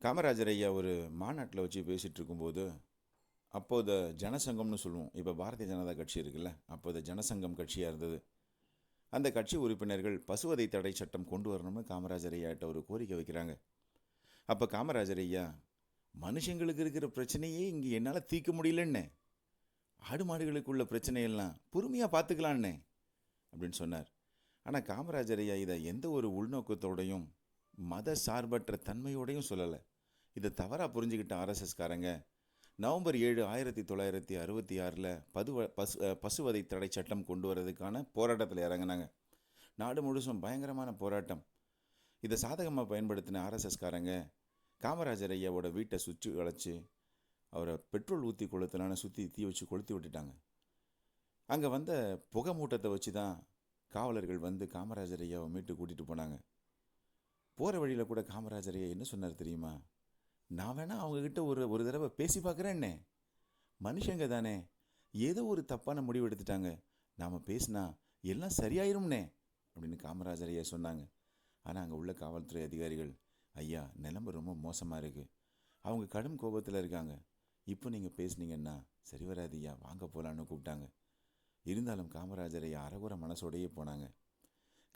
காமராஜர் ஐயா ஒரு மாநாட்டில் வச்சு பேசிகிட்டு இருக்கும்போது, அப்போது ஜனசங்கம்னு சொல்லுவோம். இப்போ பாரதிய ஜனதா கட்சி இருக்குல்ல, அப்போது ஜனசங்கம் கட்சியாக இருந்தது. அந்த கட்சி உறுப்பினர்கள் பசுவதை தடை சட்டம் கொண்டு வரணும்னு காமராஜர் ஐயாட்ட ஒரு கோரிக்கை வைக்கிறாங்க. அப்போ காமராஜர் ஐயா, மனுஷங்களுக்கு இருக்கிற பிரச்சனையே இங்கே என்னால் தீர்க்க முடியலன்னே, ஆடு மாடுகளுக்குள்ள பிரச்சனையெல்லாம் பொறுமையாக பார்த்துக்கலான்னே அப்படின்னு சொன்னார். ஆனால் காமராஜர் ஐயா இதை எந்த ஒரு உள்நோக்கத்தோடையும் மத சார்பற்ற தன்மையோடையும் சொல்லலை. இதை தவறாக புரிஞ்சுக்கிட்ட ஆர்எஸ்எஸ்காரங்க நவம்பர் 7 1966 பசுவதை தடை சட்டம் கொண்டு வரதுக்கான போராட்டத்தில் இறங்கினாங்க. நாடு முழுசும் பயங்கரமான போராட்டம். இதை சாதகமாக பயன்படுத்தின ஆர்எஸ்எஸ்காரங்க காமராஜர் ஐயாவோட வீட்டை சுற்றி வளைச்சி அவரை பெட்ரோல் ஊற்றி கொளுத்தலான்னு சுற்றி தீ வச்சு கொளுத்தி விட்டுட்டாங்க. அங்கே வந்த புகை மூட்டத்தை வச்சு தான் காவலர்கள் வந்து காமராஜர் ஐயாவை மீட்டு கூட்டிகிட்டு போனாங்க. போகிற வழியில் கூட காமராஜர் ஐயா என்ன சொன்னார் தெரியுமா? நான் வேணா அவங்கக்கிட்ட ஒரு தடவை பேசி பார்க்குறேன்னே, மனுஷங்க தானே, ஏதோ ஒரு தப்பான முடிவு எடுத்துட்டாங்க, நாம் பேசினா எல்லாம் சரியாயிரும்னே அப்படின்னு காமராஜர் ஐயா சொன்னாங்க. ஆனால் அங்கே உள்ள காவல்துறை அதிகாரிகள், ஐயா நிலைமை ரொம்ப மோசமாக இருக்குது, அவங்க கடும் கோபத்தில் இருக்காங்க, இப்போ நீங்கள் பேசுனீங்கன்னா சரி வராது ஐயா, வாங்க போகலான்னு கூப்பிட்டாங்க. இருந்தாலும் காமராஜர் ஐயா அறகுற மனசோடையே போனாங்க.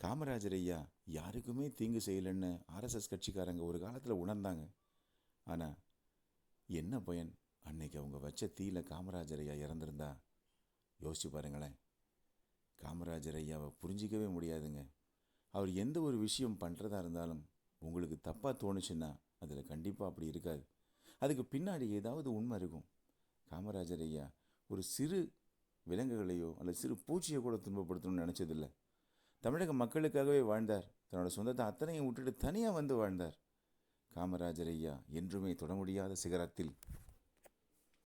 காமராஜர் ஐயா யாருக்குமே தீங்கு செய்யலைன்னு ஆர்எஸ்எஸ் கட்சிக்காரங்க ஒரு காலத்தில் உணர்ந்தாங்க. ஆனால் என்ன பயன்? அன்னைக்கு அவங்க வச்ச தீயில காமராஜர் ஐயா இறந்துருந்தா யோசிச்சு பாருங்களேன். காமராஜர் ஐயாவை புரிஞ்சிக்கவே முடியாதுங்க. அவர் எந்த ஒரு விஷயம் பண்ணுறதா இருந்தாலும் உங்களுக்கு தப்பாக தோணுச்சுன்னா அதில் கண்டிப்பாக அப்படி இருக்காது. அதுக்கு பின்னாடி ஏதாவது உண்மை இருக்கும். காமராஜர் ஐயா ஒரு சிறு விலங்குகளையோ அல்லது சிறு பூச்சியை கூட துன்பப்படுத்தணும்னு நினச்சதில்லை. தமிழக மக்களுக்காகவே வாழ்ந்தார். தன்னோட சொந்தத்தை அத்தனையும் விட்டுட்டு தனியாக வந்து வாழ்ந்தார். காமராஜர் ஐயா என்றுமே தொட முடியாத சிகரத்தில்